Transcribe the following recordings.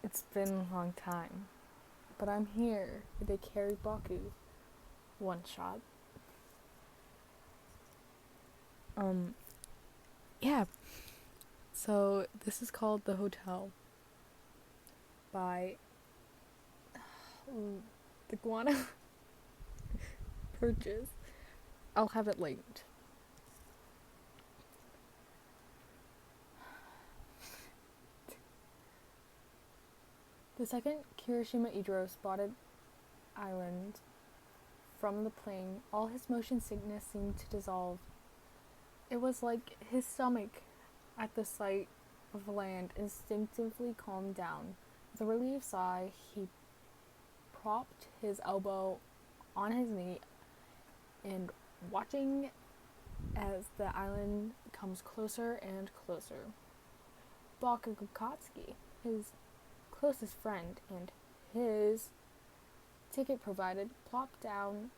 It's been a long time, but I'm here with a Kiribaku one shot. Um, yeah. So this is called The Hotel by the Guana-purchase. I'll have it linked. The second Kirishima Idro spotted island from the plane, all his motion sickness seemed to dissolve. It was like his stomach, at the sight of land, instinctively calmed down. With a relieved sigh, he propped his elbow on his knee and watching as the island comes closer and closer. Bakugakatsuki, his closest friend and his ticket provided, plopped down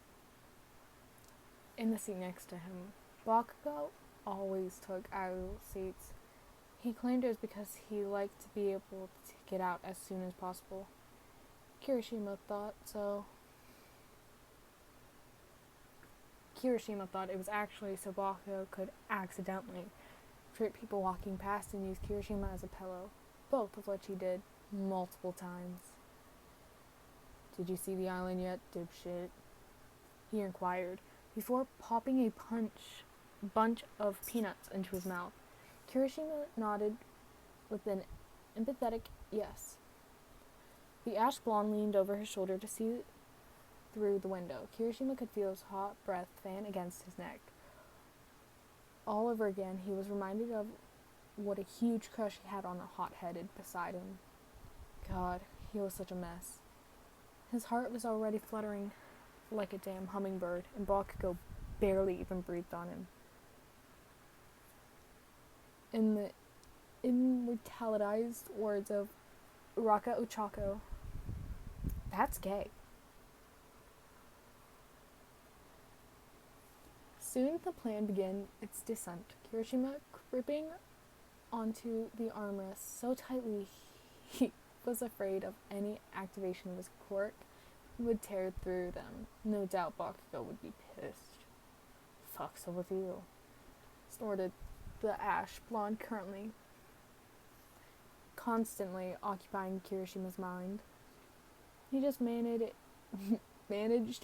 in the seat next to him. Bakugo always took aisle seats. He claimed it was because he liked to be able to get out as soon as possible. Kirishima thought it was actually so Bakugo could accidentally trip people walking past and use Kirishima as a pillow, both of which he did multiple times. "Did you see the island yet, dipshit?" he inquired, before popping a bunch of peanuts into his mouth. Kirishima nodded with an empathetic yes. The ash blonde leaned over his shoulder to see through the window. Kirishima could feel his hot breath fan against his neck. All over again, he was reminded of what a huge crush he had on a hot-headed beside him. God, he was such a mess. His heart was already fluttering like a damn hummingbird, and Bakugo barely even breathed on him. In the immortalized words of Uraka Ochako, that's gay. Soon the plane began its descent, Kirishima gripping onto the armrest so tightly he was afraid of any activation of his quirk would tear through them. No doubt Bakugo would be pissed. "Fuck's up with you?" snorted the ash blonde, currently constantly occupying Kirishima's mind. He just managed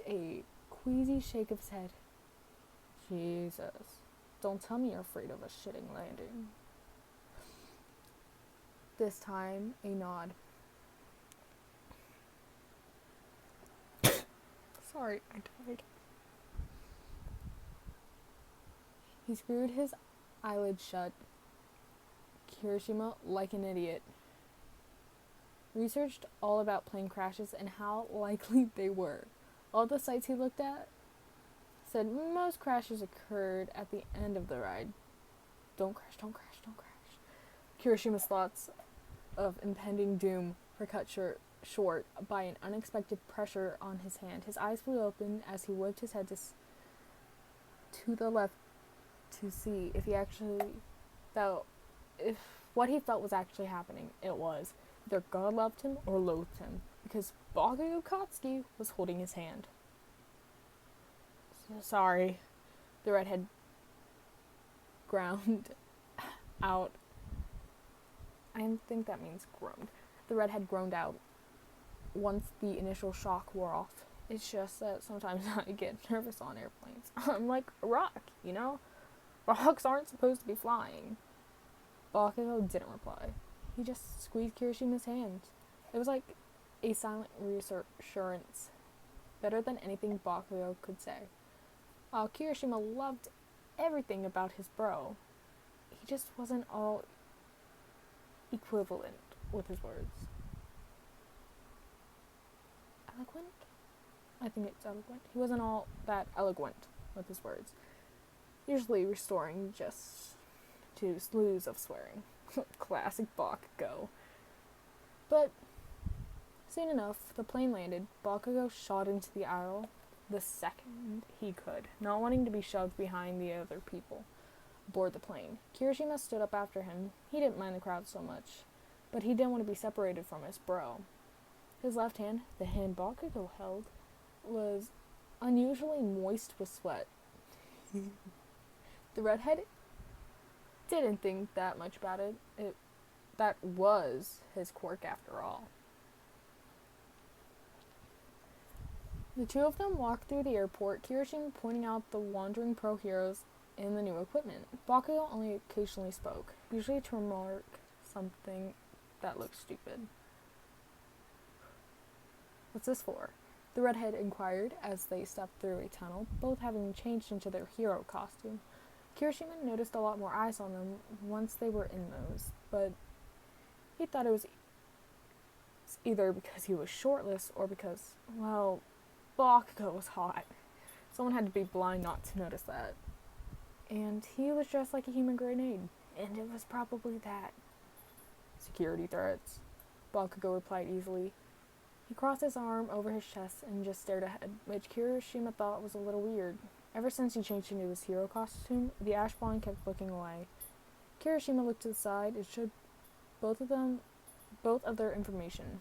a queasy shake of his head. "Jesus, don't tell me you're afraid of a shitting landing." This time, a nod. Sorry, I died. He screwed his eyelids shut. Kirishima, like an idiot, researched all about plane crashes and how likely they were. All the sites he looked at said most crashes occurred at the end of the ride. Don't crash, don't crash, don't crash. Kirishima's thoughts of impending doom were cut short by an unexpected pressure on his hand. His eyes flew open as he whipped his head to the left to see if what he felt was actually happening. It was either God loved him or loathed him, because Bakugakatsuki was holding his hand. Sorry, the redhead ground out. I think that means groaned. The redhead groaned out once the initial shock wore off. "It's just that sometimes I get nervous on airplanes. I'm like a rock, you know? Rocks aren't supposed to be flying." Bakugo didn't reply. He just squeezed Kirishima's hand. It was like a silent reassurance, better than anything Bakugo could say. While Kirishima loved everything about his bro, he just wasn't all equivalent with his words. Eloquent? I think it's eloquent. He wasn't all that eloquent with his words, usually restoring just to slews of swearing. Classic Bakugo. But soon enough, the plane landed. Bakugo shot into the aisle the second he could, not wanting to be shoved behind the other people aboard the plane. Kirishima stood up after him. He didn't mind the crowd so much, but he didn't want to be separated from his bro. His left hand, the hand Bakugo held, was unusually moist with sweat. The redhead didn't think that much about it. That was his quirk after all. The two of them walked through the airport, Kirishima pointing out the wandering pro heroes and the new equipment. Bakugo only occasionally spoke, usually to remark something that looked stupid. What's this for? The redhead inquired as they stepped through a tunnel, both having changed into their hero costume. Kirishima noticed a lot more eyes on them once they were in those, but he thought it was either because he was shortless or because, well, Bakugo was hot. Someone had to be blind not to notice that. And he was dressed like a human grenade, and it was probably that. Security threats, Bakugo replied easily. He crossed his arm over his chest and just stared ahead, which Kirishima thought was a little weird. Ever since he changed into his hero costume, the ash blonde kept looking away. Kirishima looked to the side. It showed both of their information.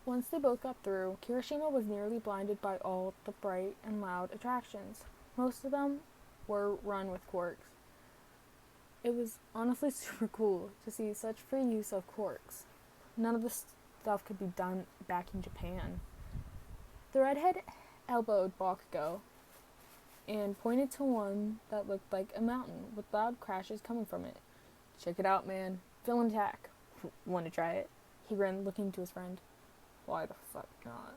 Once they both got through, Kirishima was nearly blinded by all the bright and loud attractions. Most of them were run with quirks. It was honestly super cool to see such free use of quirks. None of this stuff could be done back in Japan. The redhead elbowed Bakugo and pointed to one that looked like a mountain with loud crashes coming from it. Check it out, man. Villain attack. Want to try it? He grinned, looking to his friend. Why the fuck not?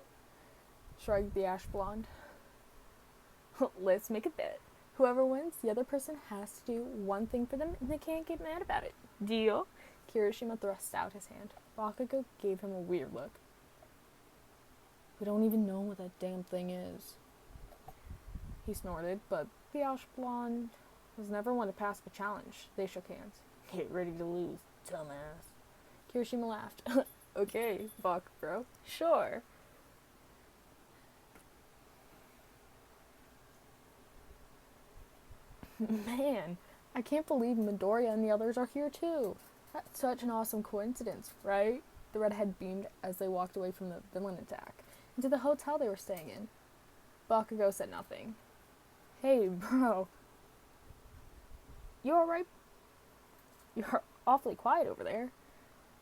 Shrugged the ash blonde. Let's make a bet. Whoever wins, the other person has to do one thing for them, and they can't get mad about it. Deal? Kirishima thrust out his hand. Bakugo gave him a weird look. We don't even know what that damn thing is. He snorted, but the ash blonde was never one to pass the challenge. They shook hands. Get ready to lose, dumbass. Kirishima laughed. Okay, Bakugo. Sure. Man, I can't believe Midoriya and the others are here too. That's such an awesome coincidence, right? The redhead beamed as they walked away from the villain attack, into the hotel they were staying in. Bakugo said nothing. Hey, bro. You alright? You're awfully quiet over there.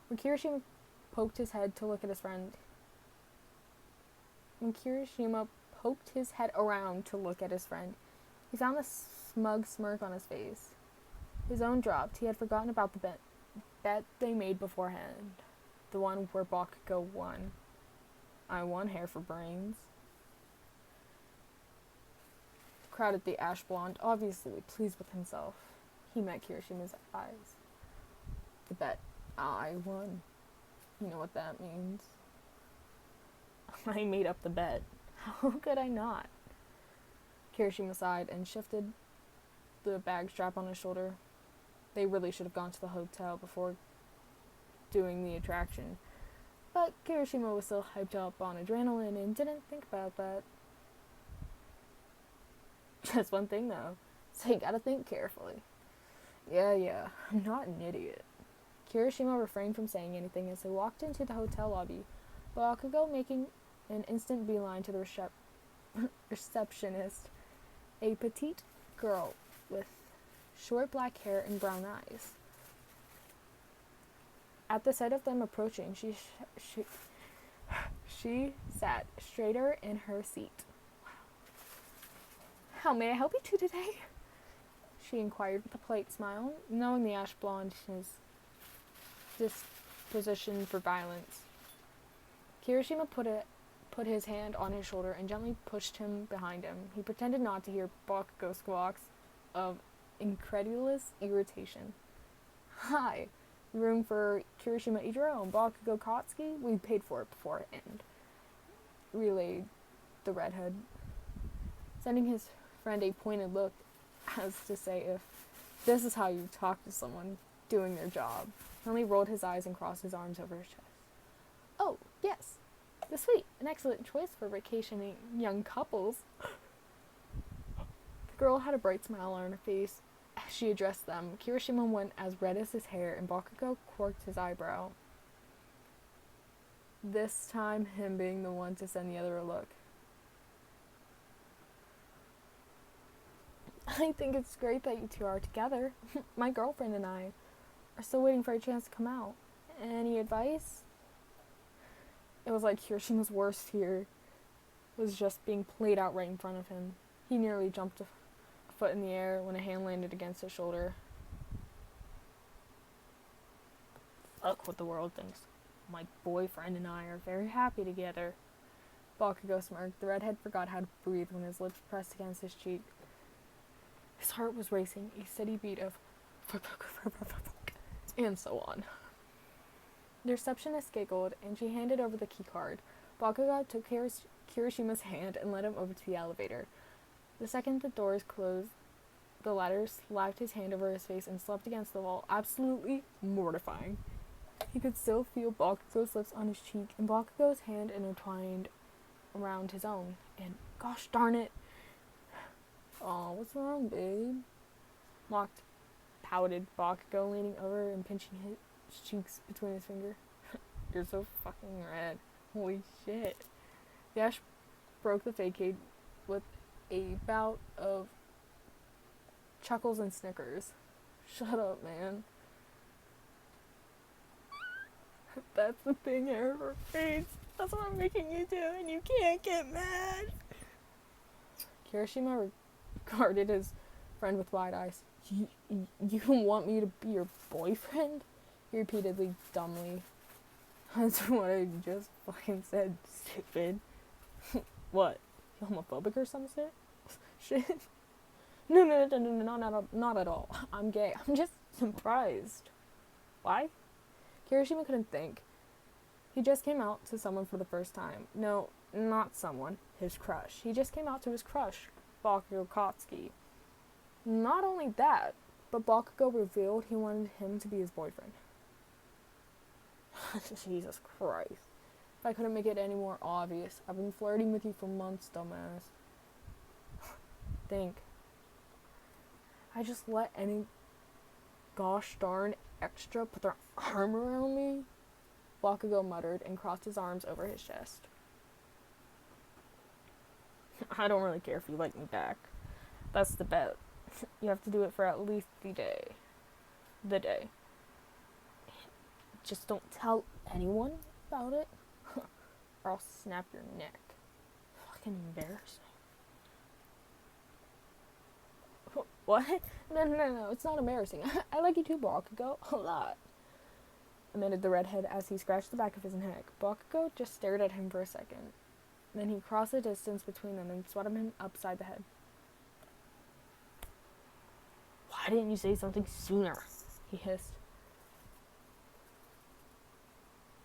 When Kirishima poked his head to look at his friend, he found a smug smirk on his face. His own dropped. He had forgotten about the bet they made beforehand. The one where Bakugo won. I won hair for brains. Crowded the ash blonde, obviously pleased with himself. He met Kirishima's eyes. The bet I won. You know what that means. I made up the bet. How could I not? Kirishima sighed and shifted the bag strap on his shoulder. They really should have gone to the hotel before doing the attraction. But Kirishima was still hyped up on adrenaline and didn't think about that. Just one thing though, so you gotta think carefully. Yeah, I'm not an idiot. Kirishima refrained from saying anything as they walked into the hotel lobby, Bakugo making an instant beeline to the receptionist, a petite girl with short black hair and brown eyes. At the sight of them approaching, she sat straighter in her seat. How may I help you two today? She inquired with a polite smile, knowing the ash blonde is disposition for violence. Kirishima put his hand on his shoulder and gently pushed him behind him. He pretended not to hear Bakugo squawks of incredulous irritation. Hi, room for Kirishima Idro and Bakugo Katsuki? We paid for it beforehand, relayed the redhead, sending his friend a pointed look as to say if this is how you talk to someone doing their job. He only rolled his eyes and crossed his arms over his chest. Oh, yes. The suite, an excellent choice for vacationing young couples. The girl had a bright smile on her face as she addressed them. Kirishima went as red as his hair, and Bakugo quirked his eyebrow. This time, him being the one to send the other a look. I think it's great that you two are together. My girlfriend and I are still waiting for a chance to come out. Any advice? It was like Kirishima's worst fear was just being played out right in front of him. He nearly jumped a foot in the air when a hand landed against his shoulder. Fuck what the world thinks. My boyfriend and I are very happy together. Bakugo smirked. The redhead forgot how to breathe when his lips pressed against his cheek. His heart was racing, a steady beat of and so on. The receptionist giggled, and she handed over the key card. Bakugo took Kirishima's hand and led him over to the elevator. The second the doors closed, the latter slapped his hand over his face and slumped against the wall, absolutely mortifying. He could still feel Bakugo's lips on his cheek, and Bakugo's hand intertwined around his own. And gosh darn it! Aw, what's wrong, babe? Mocked, pouted Bakugo, leaning over and pinching his cheeks between his fingers. You're so fucking red. Holy shit. The ash broke the facade with a bout of chuckles and snickers. Shut up, man. That's the thing, her face. That's what I'm making you do, and you can't get mad. Kirishima regarded his friend with wide eyes. You want me to be your boyfriend? He repeated dumbly. That's what I just fucking said, stupid. What? You homophobic or some shit? Shit? No, not at all. I'm gay. I'm just surprised. Why? Kirishima couldn't think. He just came out to someone for the first time. No, not someone. His crush. He just came out to his crush, Bakugo Katsuki. Not only that, but Bakugo revealed he wanted him to be his boyfriend. Jesus Christ. If I couldn't make it any more obvious, I've been flirting with you for months, dumbass. Think. I just let any gosh darn extra put their arm around me? Bakugo muttered and crossed his arms over his chest. I don't really care if you like me back. That's the bet. You have to do it for at least the day. Just don't tell anyone about it, or I'll snap your neck. Fucking embarrassing. What? No, it's not embarrassing. I like you too, Bakugo. A lot. Admitted the redhead as he scratched the back of his neck. Bakugo just stared at him for a second. Then he crossed the distance between them and swatted him upside the head. Why didn't you say something sooner? He hissed.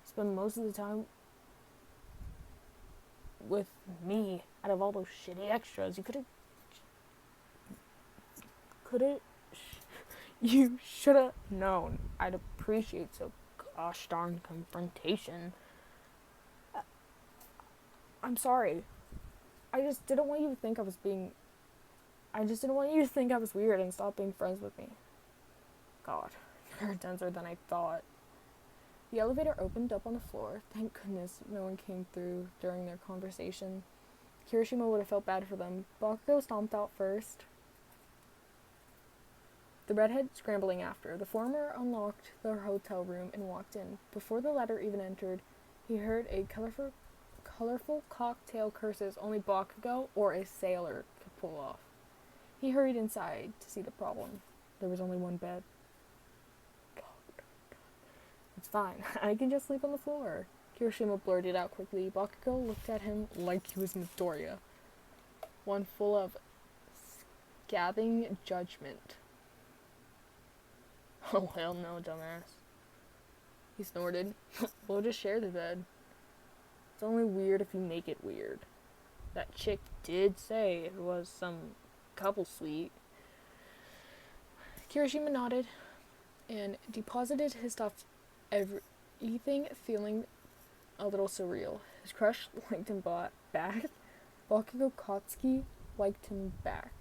Spend most of the time with me out of all those shitty extras. You you should have known. I'd appreciate so gosh darn confrontation. I'm sorry. I just didn't want you to think I was weird and stop being friends with me. God, you're denser than I thought. The elevator opened up on the floor. Thank goodness no one came through during their conversation. Kirishima would have felt bad for them. Bakugo stomped out first, the redhead scrambling after. The former unlocked their hotel room and walked in. Before the latter even entered, he heard a colorful cocktail curses only Bakugo or a sailor could pull off. He hurried inside to see the problem. There was only one bed. It's fine. I can just sleep on the floor. Kirishima blurted out quickly. Bakugo looked at him like he was Midoriya, one full of scathing judgment. Oh, hell no, dumbass. He snorted. We'll just share the bed. It's only weird if you make it weird. That chick did say it was some couple suite. Kirishima nodded and deposited his stuff, everything feeling a little surreal. His crush liked him back. Bakugo Katsuki liked him back.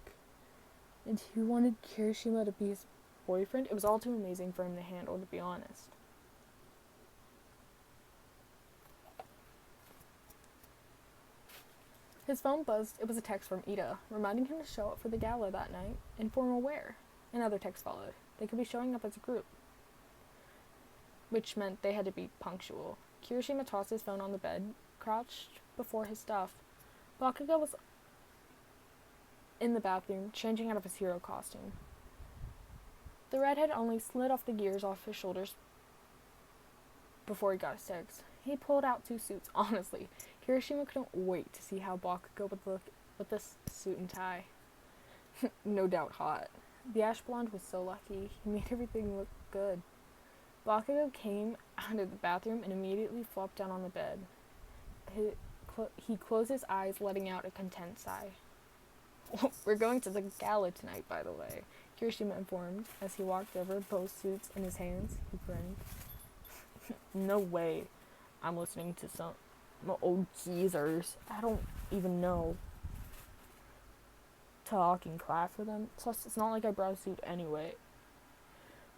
And he wanted Kirishima to be his boyfriend. It was all too amazing for him to handle, to be honest. His phone buzzed. It was a text from Ida, reminding him to show up for the gala that night in formal wear. Another text followed. They could be showing up as a group, which meant they had to be punctual. Kirishima tossed his phone on the bed, crouched before his stuff. Bakugo was in the bathroom, changing out of his hero costume. The redhead only slid off the gears off his shoulders before he got his text. He pulled out 2 suits, honestly. Kirishima couldn't wait to see how Bakugo would look with this suit and tie. No doubt hot. The ash blonde was so lucky. He made everything look good. Bakugo came out of the bathroom and immediately flopped down on the bed. He closed his eyes, letting out a content sigh. We're going to the gala tonight, by the way, Kirishima informed as he walked over, both suits in his hands. He grinned. No way. I'm listening to some old geezers. I don't even know. Talk in class with them. Plus, it's not like I brought a suit anyway.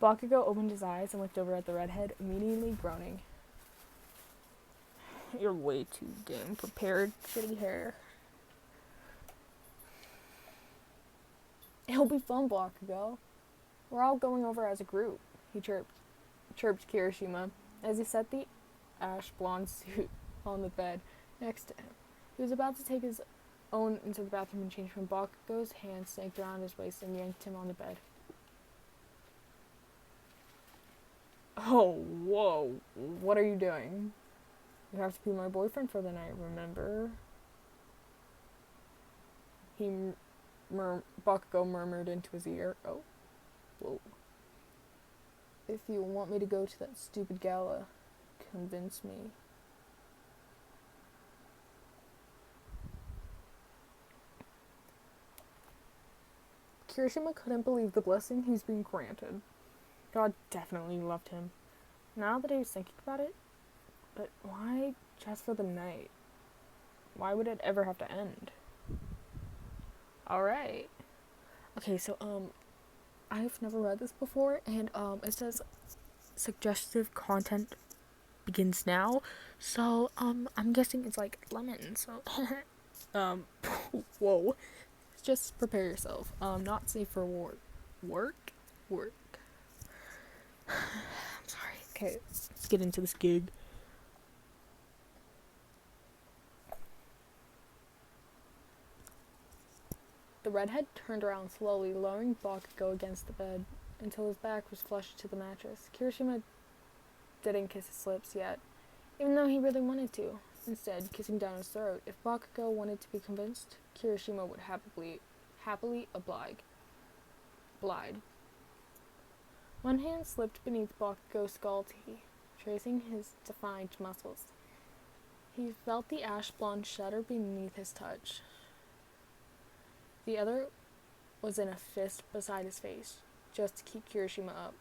Bakugo opened his eyes and looked over at the redhead, immediately groaning. You're way too damn prepared, shitty hair. It'll be fun, Bakugo. We're all going over as a group, he chirped Kirishima as he set the ash blonde suit on the bed next to him. He was about to take his own into the bathroom and change when Bakugo's hand snaked around his waist and yanked him on the bed. Oh, whoa. What are you doing? You have to be my boyfriend for the night, remember? Bakugo murmured into his ear. Oh, whoa. If you want me to go to that stupid gala, convince me. Kirishima couldn't believe the blessing he's being granted. God definitely loved him. Now that he was thinking about it, but why just for the night? Why would it ever have to end? Alright. Okay, so, I've never read this before, and, it says suggestive content begins now, so, I'm guessing it's like lemon, so, whoa. Just prepare yourself. Not safe for work. I'm sorry. Okay, let's get into this gig. The redhead turned around slowly, lowering Bakugo against the bed until his back was flush to the mattress. Kirishima didn't kiss his lips yet, even though he really wanted to. Instead, kissing down his throat. If Bakugo wanted to be convinced, Kirishima would happily oblige. One hand slipped beneath Bakugo's skull tee, tracing his defined muscles. He felt the ash blonde shudder beneath his touch. The other was in a fist beside his face, just to keep Kirishima up.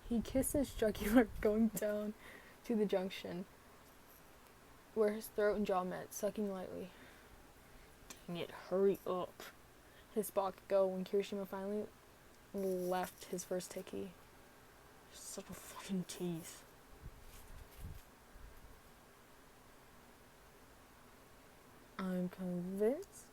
He kissed his jugular, going down to the junction, where his throat and jaw met, sucking lightly. Dang it, hurry up, hissed Bakugo when Kirishima finally left his first hickey. Such a fucking tease. I'm convinced.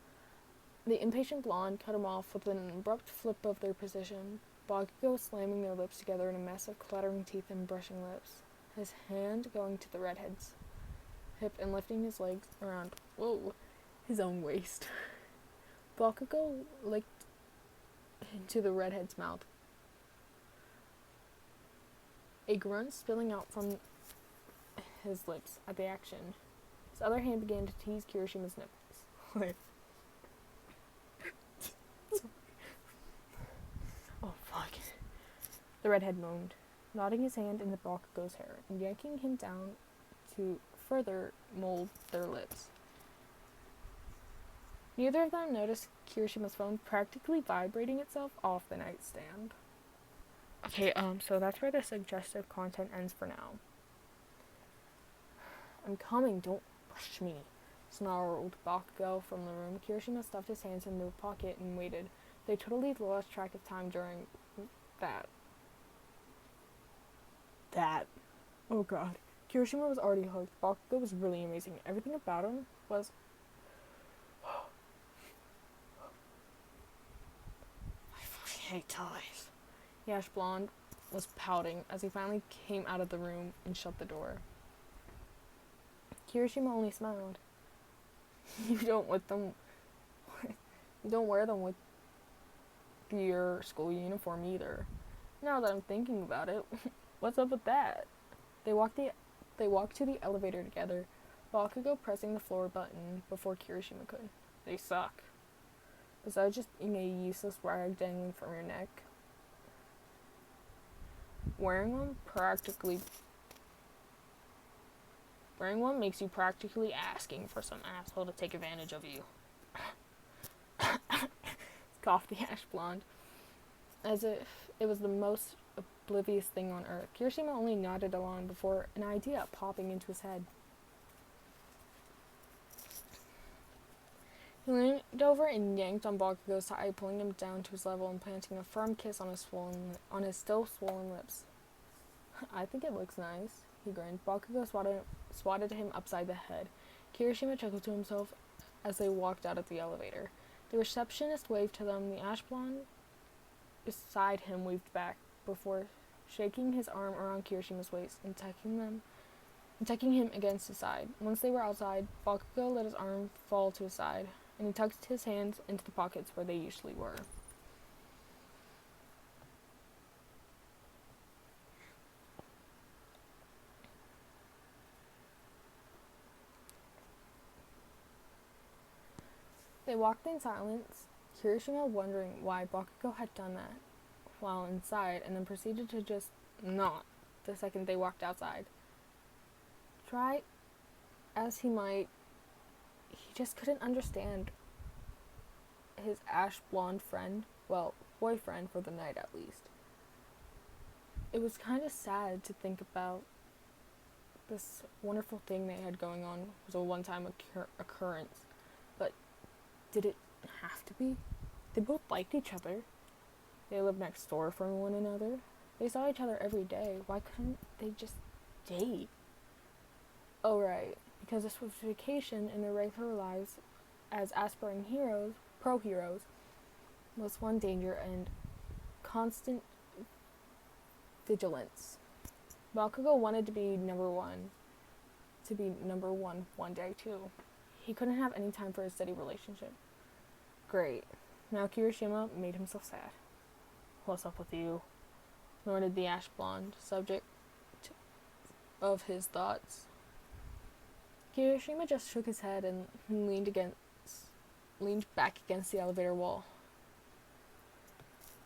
The impatient blonde cut him off with an abrupt flip of their position, Bakugo slamming their lips together in a mess of clattering teeth and brushing lips, his hand going to the redhead's hip and lifting his legs around, his own waist. Bakugo licked into the redhead's mouth, a grunt spilling out from his lips at the action. His other hand began to tease Kirishima's nipples. Oh, fuck. The redhead moaned, nodding his hand into Bakugo's hair and yanking him down to further mold their lips. Neither of them noticed Kirishima's phone practically vibrating itself off the nightstand. Okay, so that's where the suggestive content ends for now. I'm coming, don't push me, snarled Bakugo from the room. Kirishima stuffed his hands in the pocket and waited. They totally lost track of time during that. Oh god. Kirishima was already hooked. Bakugo was really amazing. Everything about him was... I fucking hate ties. The ash blonde was pouting as he finally came out of the room and shut the door. Kirishima only smiled. You don't wear them with your school uniform either. Now that I'm thinking about it, what's up with that? They walked to the elevator together, Bakugo pressing the floor button before Kirishima could. They suck. Besides just being a useless rag dangling from your neck. Wearing one makes you practically asking for some asshole to take advantage of you. Coughed the ash blonde, as if it was the most oblivious thing on earth. Kirishima only nodded along before an idea popping into his head. He leaned over and yanked on Bakugo's tie, pulling him down to his level and planting a firm kiss on his still swollen lips. I think it looks nice, he grinned. Bakugo swatted him upside the head. Kirishima chuckled to himself as they walked out of the elevator. The receptionist waved to them. The ash blonde beside him waved back before shaking his arm around Kirishima's waist and tucking him against his side. Once they were outside, Bakugo let his arm fall to his side, and he tucked his hands into the pockets where they usually were. They walked in silence, Kirishima wondering why Bakugo had done that while inside, and then proceeded to just not the second they walked outside. Try as he might, he just couldn't understand his ash blonde friend, well, boyfriend for the night at least. It was kind of sad to think about this wonderful thing they had going on. It was a one-time occurrence, but did it have to be? They both liked each other. They lived next door from one another. They saw each other every day. Why couldn't they just date? Oh, right. Because this was vacation in their regular lives as aspiring heroes, pro heroes, was one danger and constant vigilance. Bakugo wanted to be number one one day too. He couldn't have any time for a steady relationship. Great. Now Kirishima made himself sad. What's up with you? Snorted the ash blonde, subject of his thoughts. Kirishima just shook his head and leaned back against the elevator wall.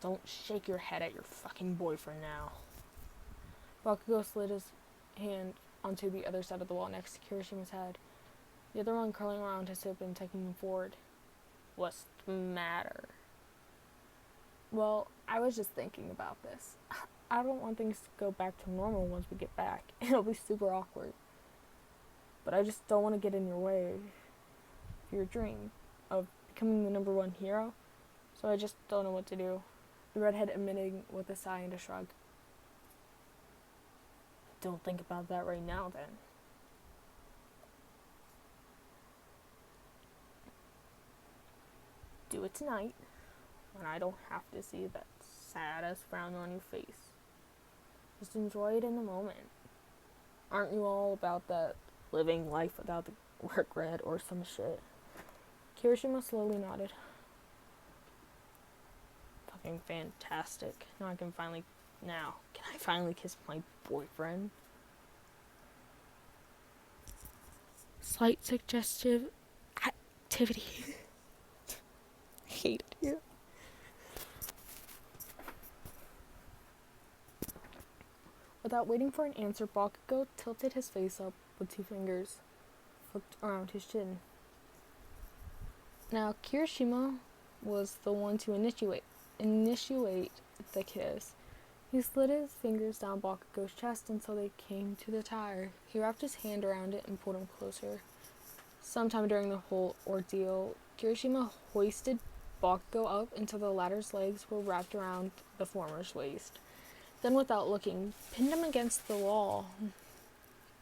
Don't shake your head at your fucking boyfriend now. Bakugo slid his hand onto the other side of the wall next to Kirishima's head, the other one curling around his hip and taking him forward. What's the matter? Well, I was just thinking about this. I don't want things to go back to normal once we get back. It'll be super awkward. But I just don't want to get in your way of your dream of becoming the number one hero. So I just don't know what to do. The redhead emitting with a sigh and a shrug. Don't think about that right now, then. Do it tonight, when I don't have to see that sad-ass frown on your face. Just enjoy it in the moment. Aren't you all about that living life without the regret or some shit? Kirishima slowly nodded. Fucking fantastic. Can I finally kiss my boyfriend? Slight suggestive activity. I hate it here. Without waiting for an answer, Bakugo tilted his face up with two fingers flipped around his chin. Now, Kirishima was the one to initiate the kiss. He slid his fingers down Bakugo's chest until they came to the tire. He wrapped his hand around it and pulled him closer. Sometime during the whole ordeal, Kirishima hoisted Bakugo up until the latter's legs were wrapped around the former's waist. Then, without looking, pinned him against the wall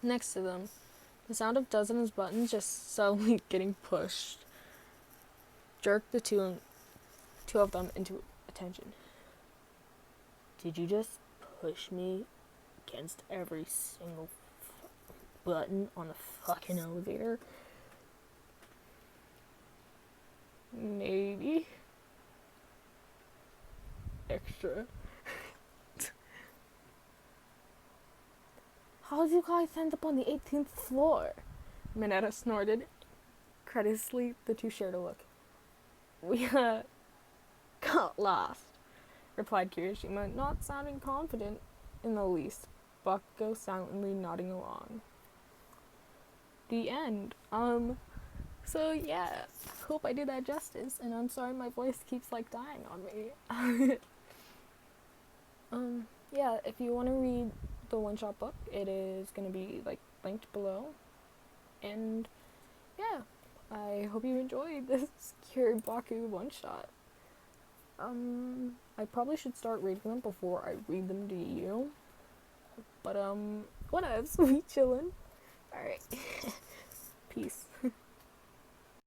next to them. The sound of dozens of buttons just suddenly getting pushed jerked the two of them into attention. Did you just push me against every single button on the fucking elevator? Maybe. Extra. How did you guys end up on the 18th floor? Mineta snorted. Incredulously, the two shared a look. We, got lost, replied Kirishima, not sounding confident in the least. Bakugo silently nodding along. The end. So yeah, hope I did that justice, and I'm sorry my voice keeps, dying on me. Yeah, if you want to read the one-shot book, it is going to be, linked below. And, yeah, I hope you enjoyed this Kiribaku one-shot. I probably should start reading them before I read them to you. But, whatevs, we chillin'. Alright. Peace.